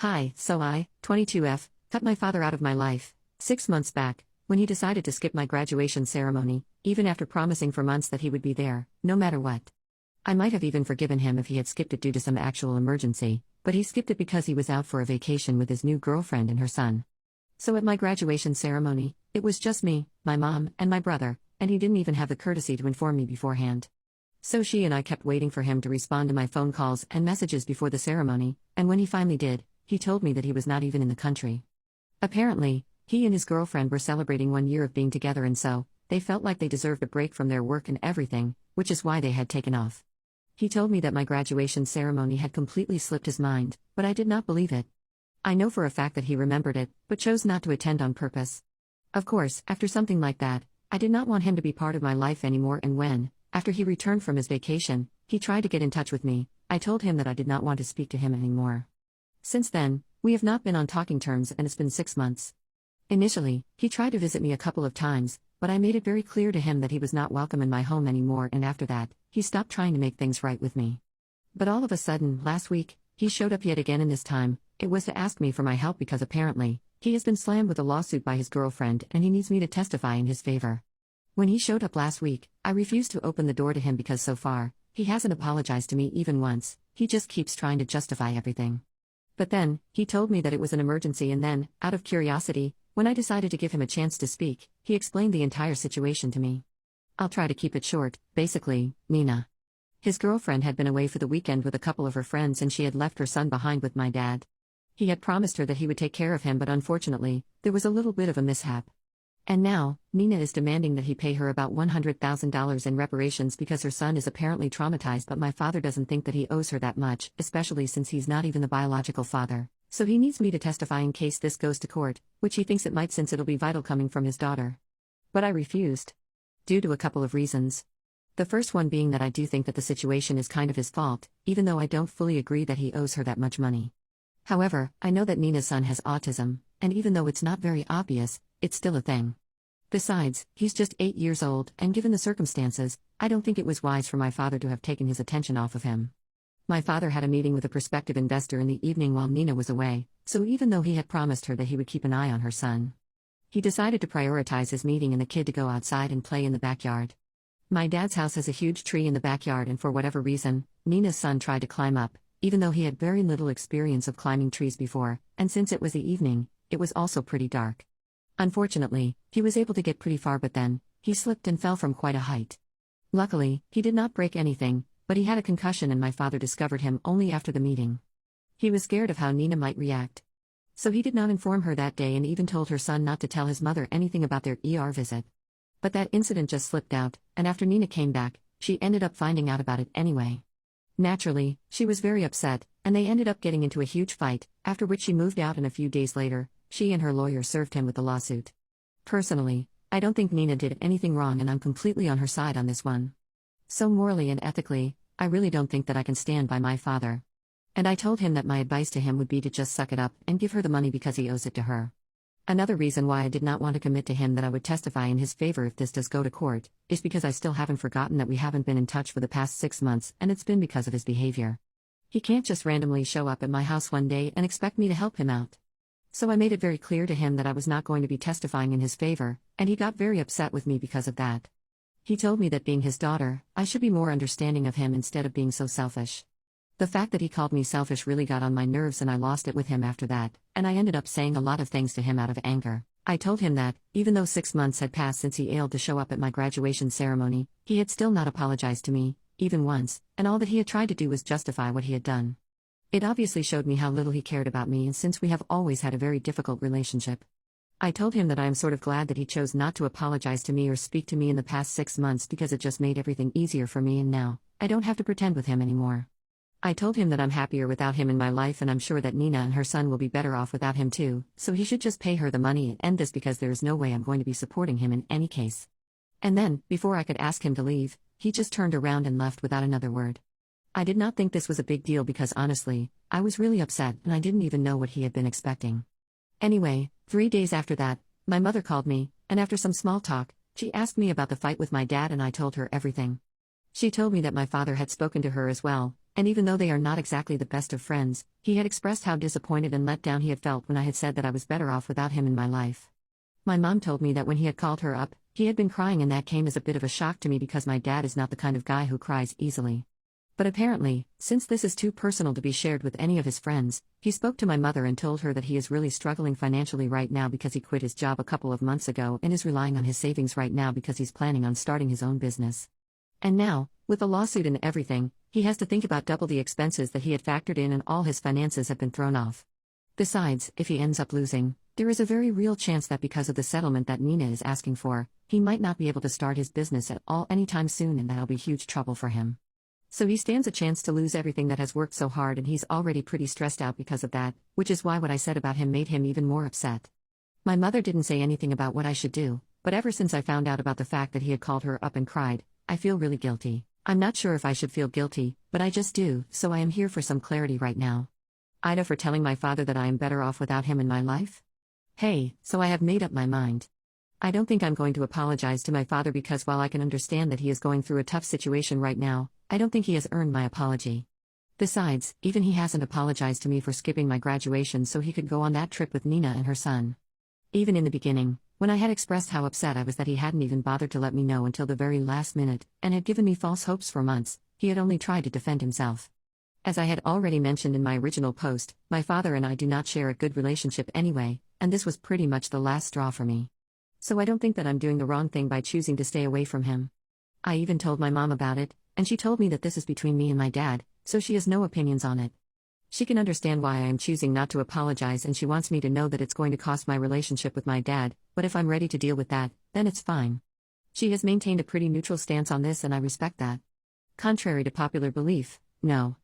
Hi, so I, 22F, cut my father out of my life 6 months back, when he decided to skip my graduation ceremony, even after promising for months that he would be there, no matter what. I might have even forgiven him if he had skipped it due to some actual emergency, but he skipped it because he was out for a vacation with his new girlfriend and her son. So at my graduation ceremony, it was just me, my mom, and my brother, and he didn't even have the courtesy to inform me beforehand. So she and I kept waiting for him to respond to my phone calls and messages before the ceremony, and when he finally did, he told me that he was not even in the country. Apparently, he and his girlfriend were celebrating 1 year of being together, and so, they felt like they deserved a break from their work and everything, which is why they had taken off. He told me that my graduation ceremony had completely slipped his mind, but I did not believe it. I know for a fact that he remembered it, but chose not to attend on purpose. Of course, after something like that, I did not want him to be part of my life anymore, and when, after he returned from his vacation, he tried to get in touch with me, I told him that I did not want to speak to him anymore. Since then, we have not been on talking terms, and it's been 6 months. Initially, he tried to visit me a couple of times, but I made it very clear to him that he was not welcome in my home anymore, and after that, he stopped trying to make things right with me. But all of a sudden, last week, he showed up yet again, and this time, it was to ask me for my help because apparently, he has been slammed with a lawsuit by his girlfriend and he needs me to testify in his favor. When he showed up last week, I refused to open the door to him because so far, he hasn't apologized to me even once, he just keeps trying to justify everything. But then, he told me that it was an emergency, and then, out of curiosity, when I decided to give him a chance to speak, he explained the entire situation to me. I'll try to keep it short. Basically, Nina, his girlfriend, had been away for the weekend with a couple of her friends, and she had left her son behind with my dad. He had promised her that he would take care of him, but unfortunately, there was a little bit of a mishap. And now, Nina is demanding that he pay her about $100,000 in reparations because her son is apparently traumatized, but my father doesn't think that he owes her that much, especially since he's not even the biological father, so he needs me to testify in case this goes to court, which he thinks it might since it'll be vital coming from his daughter. But I refused. Due to a couple of reasons. The first one being that I do think that the situation is kind of his fault, even though I don't fully agree that he owes her that much money. However, I know that Nina's son has autism, and even though it's not very obvious, it's still a thing. Besides, he's just 8 years old, and given the circumstances, I don't think it was wise for my father to have taken his attention off of him. My father had a meeting with a prospective investor in the evening while Nina was away, so even though he had promised her that he would keep an eye on her son, he decided to prioritize his meeting and the kid to go outside and play in the backyard. My dad's house has a huge tree in the backyard, and for whatever reason, Nina's son tried to climb up, even though he had very little experience of climbing trees before, and since it was the evening, it was also pretty dark. Unfortunately, he was able to get pretty far, but then, he slipped and fell from quite a height. Luckily, he did not break anything, but he had a concussion, and my father discovered him only after the meeting. He was scared of how Nina might react. So he did not inform her that day and even told her son not to tell his mother anything about their ER visit. But that incident just slipped out, and after Nina came back, she ended up finding out about it anyway. Naturally, she was very upset, and they ended up getting into a huge fight, after which she moved out, and a few days later, she and her lawyer served him with the lawsuit. Personally, I don't think Nina did anything wrong, and I'm completely on her side on this one. So morally and ethically, I really don't think that I can stand by my father. And I told him that my advice to him would be to just suck it up and give her the money because he owes it to her. Another reason why I did not want to commit to him that I would testify in his favor if this does go to court, is because I still haven't forgotten that we haven't been in touch for the past 6 months, and it's been because of his behavior. He can't just randomly show up at my house one day and expect me to help him out. So I made it very clear to him that I was not going to be testifying in his favor, and he got very upset with me because of that. He told me that being his daughter, I should be more understanding of him instead of being so selfish. The fact that he called me selfish really got on my nerves, and I lost it with him after that, and I ended up saying a lot of things to him out of anger. I told him that, even though 6 months had passed since he failed to show up at my graduation ceremony, he had still not apologized to me, even once, and all that he had tried to do was justify what he had done. It obviously showed me how little he cared about me, and since we have always had a very difficult relationship. I told him that I am sort of glad that he chose not to apologize to me or speak to me in the past 6 months because it just made everything easier for me, and now, I don't have to pretend with him anymore. I told him that I'm happier without him in my life, and I'm sure that Nina and her son will be better off without him too, so he should just pay her the money and end this because there is no way I'm going to be supporting him in any case. And then, before I could ask him to leave, he just turned around and left without another word. I did not think this was a big deal because honestly, I was really upset and I didn't even know what he had been expecting. Anyway, 3 days after that, my mother called me, and after some small talk, she asked me about the fight with my dad, and I told her everything. She told me that my father had spoken to her as well, and even though they are not exactly the best of friends, he had expressed how disappointed and let down he had felt when I had said that I was better off without him in my life. My mom told me that when he had called her up, he had been crying, and that came as a bit of a shock to me because my dad is not the kind of guy who cries easily. But apparently, since this is too personal to be shared with any of his friends, he spoke to my mother and told her that he is really struggling financially right now because he quit his job a couple of months ago and is relying on his savings right now because he's planning on starting his own business. And now, with the lawsuit and everything, he has to think about double the expenses that he had factored in, and all his finances have been thrown off. Besides, if he ends up losing, there is a very real chance that because of the settlement that Nina is asking for, he might not be able to start his business at all anytime soon, and that'll be huge trouble for him. So he stands a chance to lose everything that has worked so hard, and he's already pretty stressed out because of that, which is why what I said about him made him even more upset. My mother didn't say anything about what I should do, but ever since I found out about the fact that he had called her up and cried, I feel really guilty. I'm not sure if I should feel guilty, but I just do, so I am here for some clarity right now. Ida, for telling my father that I am better off without him in my life? Hey, so I have made up my mind. I don't think I'm going to apologize to my father because while I can understand that he is going through a tough situation right now, I don't think he has earned my apology. Besides, even he hasn't apologized to me for skipping my graduation so he could go on that trip with Nina and her son. Even in the beginning, when I had expressed how upset I was that he hadn't even bothered to let me know until the very last minute, and had given me false hopes for months, he had only tried to defend himself. As I had already mentioned in my original post, my father and I do not share a good relationship anyway, and this was pretty much the last straw for me. So I don't think that I'm doing the wrong thing by choosing to stay away from him. I even told my mom about it, and she told me that this is between me and my dad, so she has no opinions on it. She can understand why I am choosing not to apologize, and she wants me to know that it's going to cost my relationship with my dad, but if I'm ready to deal with that, then it's fine. She has maintained a pretty neutral stance on this, and I respect that. Contrary to popular belief, no.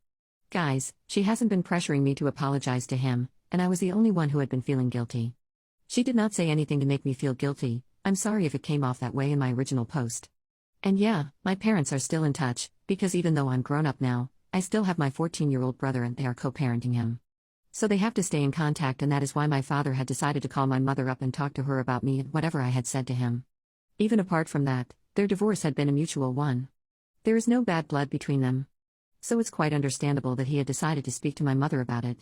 Guys, she hasn't been pressuring me to apologize to him, and I was the only one who had been feeling guilty. She did not say anything to make me feel guilty. I'm sorry if it came off that way in my original post. And yeah, my parents are still in touch, because even though I'm grown up now, I still have my 14-year-old brother and they are co-parenting him. So they have to stay in contact, and that is why my father had decided to call my mother up and talk to her about me and whatever I had said to him. Even apart from that, their divorce had been a mutual one. There is no bad blood between them. So it's quite understandable that he had decided to speak to my mother about it.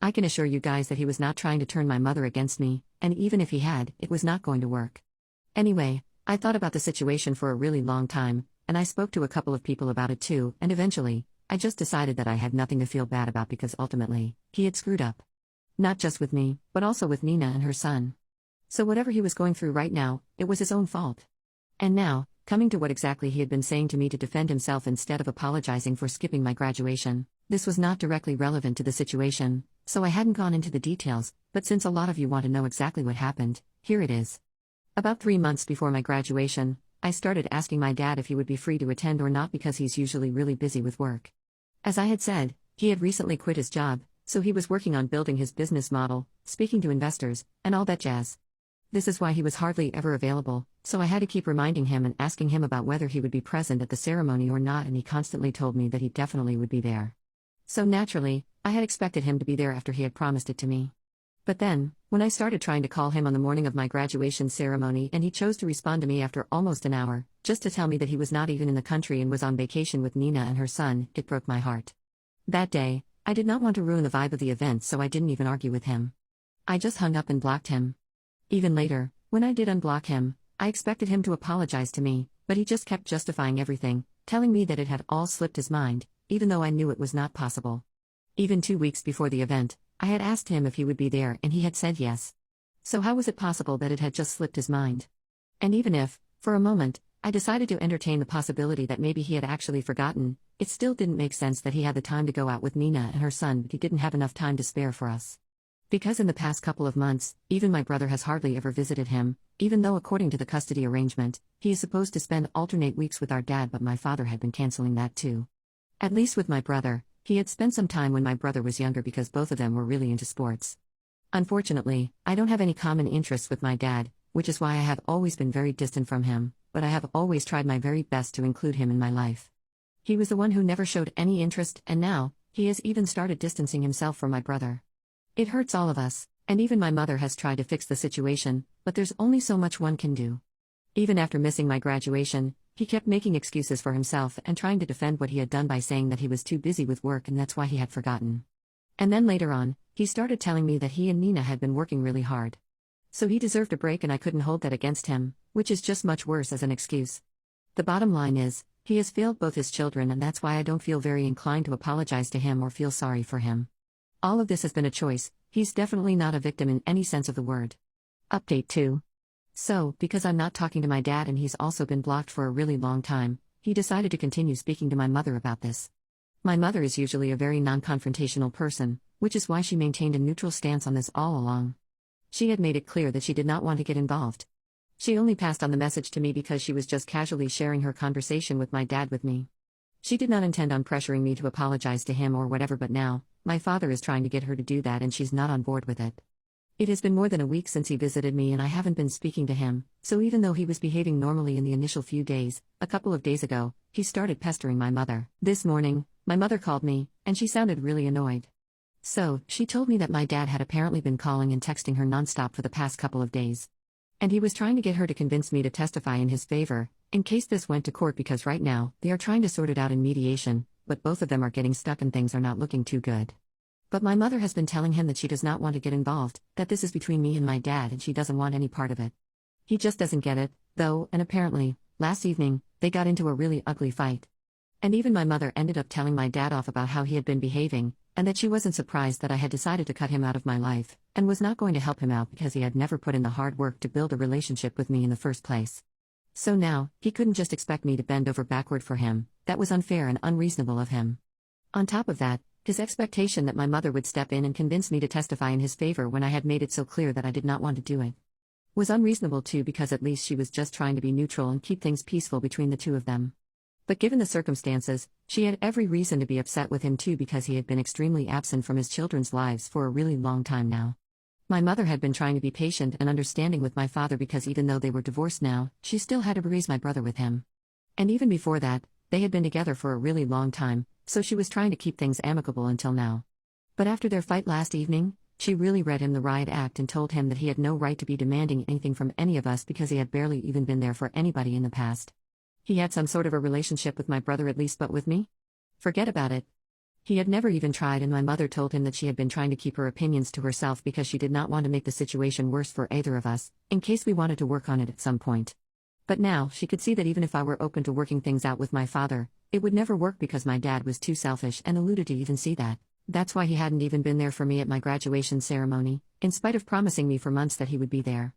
I can assure you guys that he was not trying to turn my mother against me, and even if he had, it was not going to work. Anyway, I thought about the situation for a really long time, and I spoke to a couple of people about it too, and eventually, I just decided that I had nothing to feel bad about because ultimately, he had screwed up. Not just with me, but also with Nina and her son. So whatever he was going through right now, it was his own fault. And now, coming to what exactly he had been saying to me to defend himself instead of apologizing for skipping my graduation, this was not directly relevant to the situation, so I hadn't gone into the details, but since a lot of you want to know exactly what happened, here it is. About 3 months before my graduation, I started asking my dad if he would be free to attend or not because he's usually really busy with work. As I had said, he had recently quit his job, so he was working on building his business model, speaking to investors, and all that jazz. This is why he was hardly ever available, so I had to keep reminding him and asking him about whether he would be present at the ceremony or not, and he constantly told me that he definitely would be there. So naturally, I had expected him to be there after he had promised it to me. But then, when I started trying to call him on the morning of my graduation ceremony and he chose to respond to me after almost an hour, just to tell me that he was not even in the country and was on vacation with Nina and her son, it broke my heart. That day, I did not want to ruin the vibe of the event, so I didn't even argue with him. I just hung up and blocked him. Even later, when I did unblock him, I expected him to apologize to me, but he just kept justifying everything, telling me that it had all slipped his mind, even though I knew it was not possible. Even 2 weeks before the event, I had asked him if he would be there and he had said yes. So how was it possible that it had just slipped his mind? And even if, for a moment, I decided to entertain the possibility that maybe he had actually forgotten, it still didn't make sense that he had the time to go out with Nina and her son but he didn't have enough time to spare for us. Because in the past couple of months, even my brother has hardly ever visited him, even though according to the custody arrangement, he is supposed to spend alternate weeks with our dad, but my father had been canceling that too. At least with my brother, he had spent some time when my brother was younger because both of them were really into sports. Unfortunately, I don't have any common interests with my dad, which is why I have always been very distant from him, but I have always tried my very best to include him in my life. He was the one who never showed any interest, and now, he has even started distancing himself from my brother. It hurts all of us, and even my mother has tried to fix the situation, but there's only so much one can do. Even after missing my graduation, He kept making excuses for himself and trying to defend what he had done by saying that he was too busy with work and that's why he had forgotten. And then later on, he started telling me that he and Nina had been working really hard. So he deserved a break and I couldn't hold that against him, which is just much worse as an excuse. The bottom line is, he has failed both his children and that's why I don't feel very inclined to apologize to him or feel sorry for him. All of this has been a choice, he's definitely not a victim in any sense of the word. Update 2. So, because I'm not talking to my dad and he's also been blocked for a really long time, he decided to continue speaking to my mother about this. My mother is usually a very non-confrontational person, which is why she maintained a neutral stance on this all along. She had made it clear that she did not want to get involved. She only passed on the message to me because she was just casually sharing her conversation with my dad with me. She did not intend on pressuring me to apologize to him or whatever, but now, my father is trying to get her to do that and she's not on board with it. It has been more than a week since he visited me and I haven't been speaking to him, so even though he was behaving normally in the initial few days, a couple of days ago, he started pestering my mother. This morning, my mother called me, and she sounded really annoyed. So, she told me that my dad had apparently been calling and texting her nonstop for the past couple of days. And he was trying to get her to convince me to testify in his favor, in case this went to court because right now, they are trying to sort it out in mediation, but both of them are getting stuck and things are not looking too good. But my mother has been telling him that she does not want to get involved, that this is between me and my dad and she doesn't want any part of it. He just doesn't get it, though, and apparently, last evening, they got into a really ugly fight. And even my mother ended up telling my dad off about how he had been behaving, and that she wasn't surprised that I had decided to cut him out of my life, and was not going to help him out because he had never put in the hard work to build a relationship with me in the first place. So now, he couldn't just expect me to bend over backward for him, that was unfair and unreasonable of him. On top of that, his expectation that my mother would step in and convince me to testify in his favor when I had made it so clear that I did not want to do it was unreasonable too, because at least she was just trying to be neutral and keep things peaceful between the two of them. But given the circumstances, she had every reason to be upset with him too because he had been extremely absent from his children's lives for a really long time now. My mother had been trying to be patient and understanding with my father because even though they were divorced now, she still had to raise my brother with him. And even before that, they had been together for a really long time, so she was trying to keep things amicable until now. But after their fight last evening, she really read him the riot act and told him that he had no right to be demanding anything from any of us because he had barely even been there for anybody in the past. He had some sort of a relationship with my brother at least, but with me? Forget about it. He had never even tried, and my mother told him that she had been trying to keep her opinions to herself because she did not want to make the situation worse for either of us, in case we wanted to work on it at some point. But now, she could see that even if I were open to working things out with my father, it would never work because my dad was too selfish and alluded to even see that. That's why he hadn't even been there for me at my graduation ceremony, in spite of promising me for months that he would be there.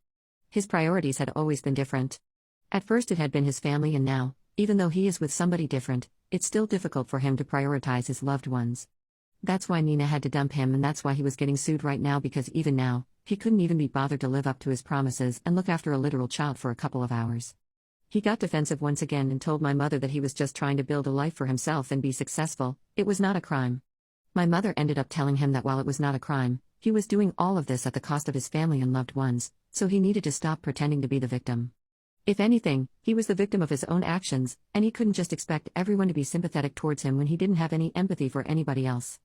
His priorities had always been different. At first it had been his family, and now, even though he is with somebody different, it's still difficult for him to prioritize his loved ones. That's why Nina had to dump him, and that's why he was getting sued right now, because even now, he couldn't even be bothered to live up to his promises and look after a literal child for a couple of hours. He got defensive once again and told my mother that he was just trying to build a life for himself and be successful. It was not a crime. My mother ended up telling him that while it was not a crime, he was doing all of this at the cost of his family and loved ones, so he needed to stop pretending to be the victim. If anything, he was the victim of his own actions, and he couldn't just expect everyone to be sympathetic towards him when he didn't have any empathy for anybody else.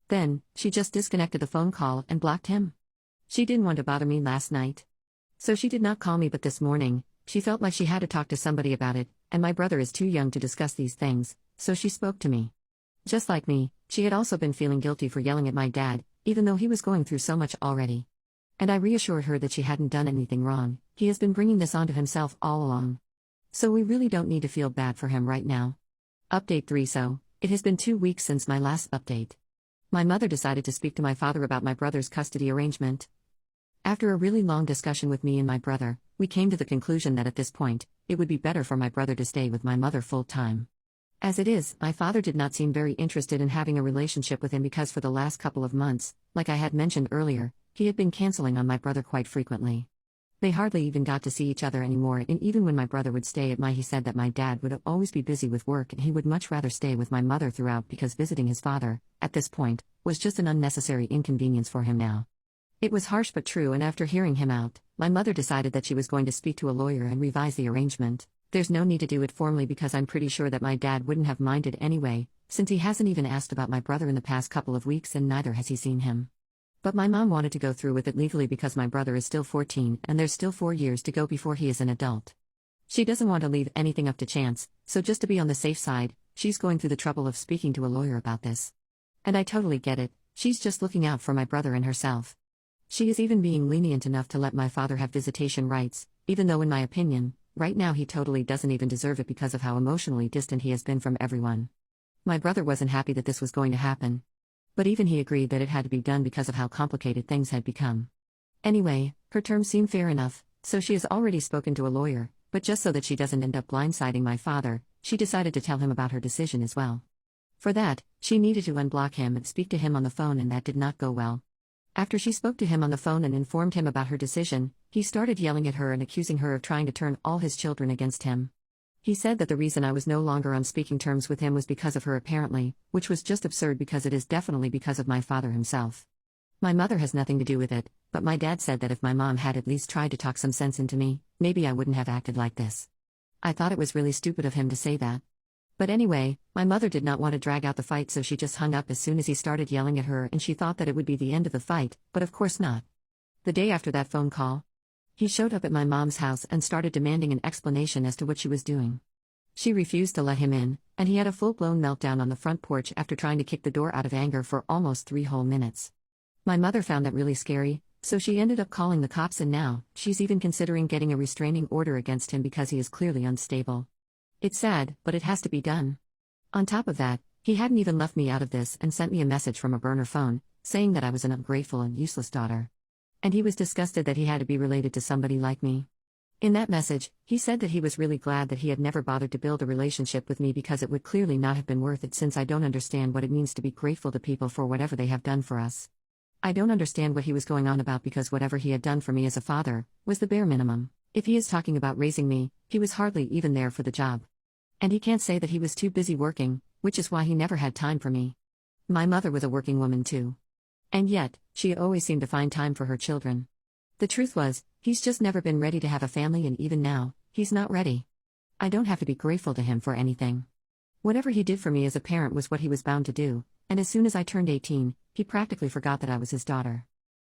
Then, she just disconnected the phone call and blocked him. She didn't want to bother me last night. So she did not call me, but this morning, she felt like she had to talk to somebody about it, and my brother is too young to discuss these things, so she spoke to me. Just like me, she had also been feeling guilty for yelling at my dad, even though he was going through so much already. And I reassured her that she hadn't done anything wrong. He has been bringing this onto himself all along. So we really don't need to feel bad for him right now. Update 3. So, it has been 2 weeks since my last update. My mother decided to speak to my father about my brother's custody arrangement. After a really long discussion with me and my brother, we came to the conclusion that at this point, it would be better for my brother to stay with my mother full time. As it is, my father did not seem very interested in having a relationship with him because for the last couple of months, like I had mentioned earlier, he had been canceling on my brother quite frequently. They hardly even got to see each other anymore, and even when my brother would stay he said that my dad would always be busy with work and he would much rather stay with my mother throughout because visiting his father, at this point, was just an unnecessary inconvenience for him now. It was harsh but true, and after hearing him out, my mother decided that she was going to speak to a lawyer and revise the arrangement. There's no need to do it formally because I'm pretty sure that my dad wouldn't have minded anyway, since he hasn't even asked about my brother in the past couple of weeks and neither has he seen him. But my mom wanted to go through with it legally because my brother is still 14 and there's still 4 years to go before he is an adult. She doesn't want to leave anything up to chance, so just to be on the safe side, she's going through the trouble of speaking to a lawyer about this. And I totally get it, she's just looking out for my brother and herself. She is even being lenient enough to let my father have visitation rights, even though in my opinion, right now he totally doesn't even deserve it because of how emotionally distant he has been from everyone. My brother wasn't happy that this was going to happen. But even he agreed that it had to be done because of how complicated things had become. Anyway, her terms seem fair enough, so she has already spoken to a lawyer, but just so that she doesn't end up blindsiding my father, she decided to tell him about her decision as well. For that, she needed to unblock him and speak to him on the phone, and that did not go well. After she spoke to him on the phone and informed him about her decision, he started yelling at her and accusing her of trying to turn all his children against him. He said that the reason I was no longer on speaking terms with him was because of her apparently, which was just absurd because it is definitely because of my father himself. My mother has nothing to do with it, but my dad said that if my mom had at least tried to talk some sense into me, maybe I wouldn't have acted like this. I thought it was really stupid of him to say that. But anyway, my mother did not want to drag out the fight, so she just hung up as soon as he started yelling at her, and she thought that it would be the end of the fight, but of course not. The day after that phone call, he showed up at my mom's house and started demanding an explanation as to what she was doing. She refused to let him in, and he had a full-blown meltdown on the front porch after trying to kick the door out of anger for almost 3 whole minutes. My mother found that really scary, so she ended up calling the cops, and now, she's even considering getting a restraining order against him because he is clearly unstable. It's sad, but it has to be done. On top of that, he hadn't even left me out of this and sent me a message from a burner phone, saying that I was an ungrateful and useless daughter. And he was disgusted that he had to be related to somebody like me. In that message, he said that he was really glad that he had never bothered to build a relationship with me because it would clearly not have been worth it, since I don't understand what it means to be grateful to people for whatever they have done for us. I don't understand what he was going on about, because whatever he had done for me as a father was the bare minimum. If he is talking about raising me, he was hardly even there for the job. And he can't say that he was too busy working, which is why he never had time for me. My mother was a working woman too. And yet, she always seemed to find time for her children. The truth was, he's just never been ready to have a family, and even now, he's not ready. I don't have to be grateful to him for anything. Whatever he did for me as a parent was what he was bound to do, and as soon as I turned 18, he practically forgot that I was his daughter.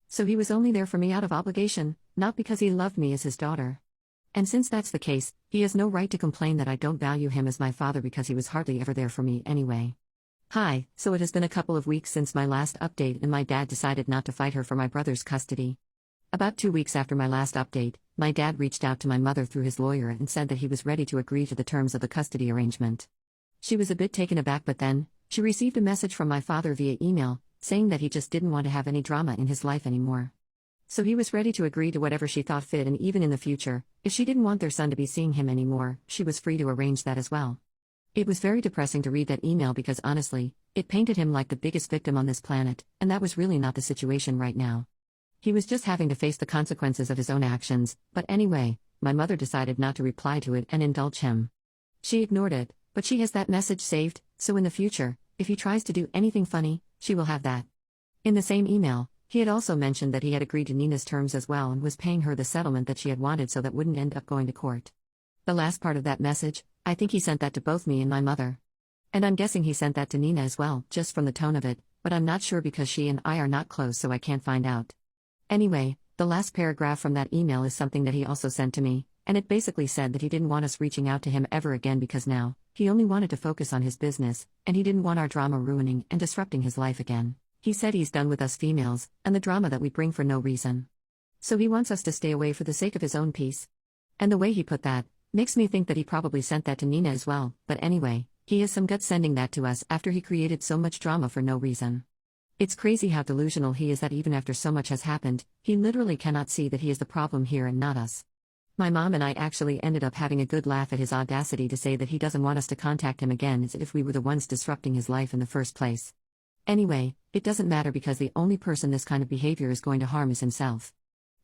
So he was only there for me out of obligation, not because he loved me as his daughter. And since that's the case, he has no right to complain that I don't value him as my father, because he was hardly ever there for me anyway. Hi, so it has been a couple of weeks since my last update, and my dad decided not to fight her for my brother's custody. About 2 weeks after my last update, my dad reached out to my mother through his lawyer and said that he was ready to agree to the terms of the custody arrangement. She was a bit taken aback, but then, she received a message from my father via email, saying that he just didn't want to have any drama in his life anymore. So he was ready to agree to whatever she thought fit, and even in the future, if she didn't want their son to be seeing him anymore, she was free to arrange that as well. It was very depressing to read that email because honestly, it painted him like the biggest victim on this planet, and that was really not the situation right now. He was just having to face the consequences of his own actions, but anyway, my mother decided not to reply to it and indulge him. She ignored it, but she has that message saved, so in the future, if he tries to do anything funny, she will have that. In the same email, he had also mentioned that he had agreed to Nina's terms as well and was paying her the settlement that she had wanted, so that wouldn't end up going to court. The last part of that message, I think he sent that to both me and my mother. And I'm guessing he sent that to Nina as well, just from the tone of it, but I'm not sure because she and I are not close, so I can't find out. Anyway, the last paragraph from that email is something that he also sent to me, and it basically said that he didn't want us reaching out to him ever again because now, he only wanted to focus on his business, and he didn't want our drama ruining and disrupting his life again. He said he's done with us females, and the drama that we bring for no reason. So he wants us to stay away for the sake of his own peace. And the way he put that, makes me think that he probably sent that to Nina as well, but anyway, he has some guts sending that to us after he created so much drama for no reason. It's crazy how delusional he is that even after so much has happened, he literally cannot see that he is the problem here and not us. My mom and I actually ended up having a good laugh at his audacity to say that he doesn't want us to contact him again, as if we were the ones disrupting his life in the first place. Anyway, it doesn't matter because the only person this kind of behavior is going to harm is himself.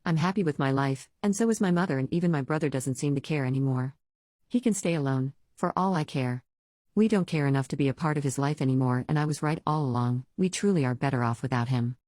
I'm happy with my life, and so is my mother, and even my brother doesn't seem to care anymore. He can stay alone, for all I care. We don't care enough to be a part of his life anymore, and I was right all along, we truly are better off without him.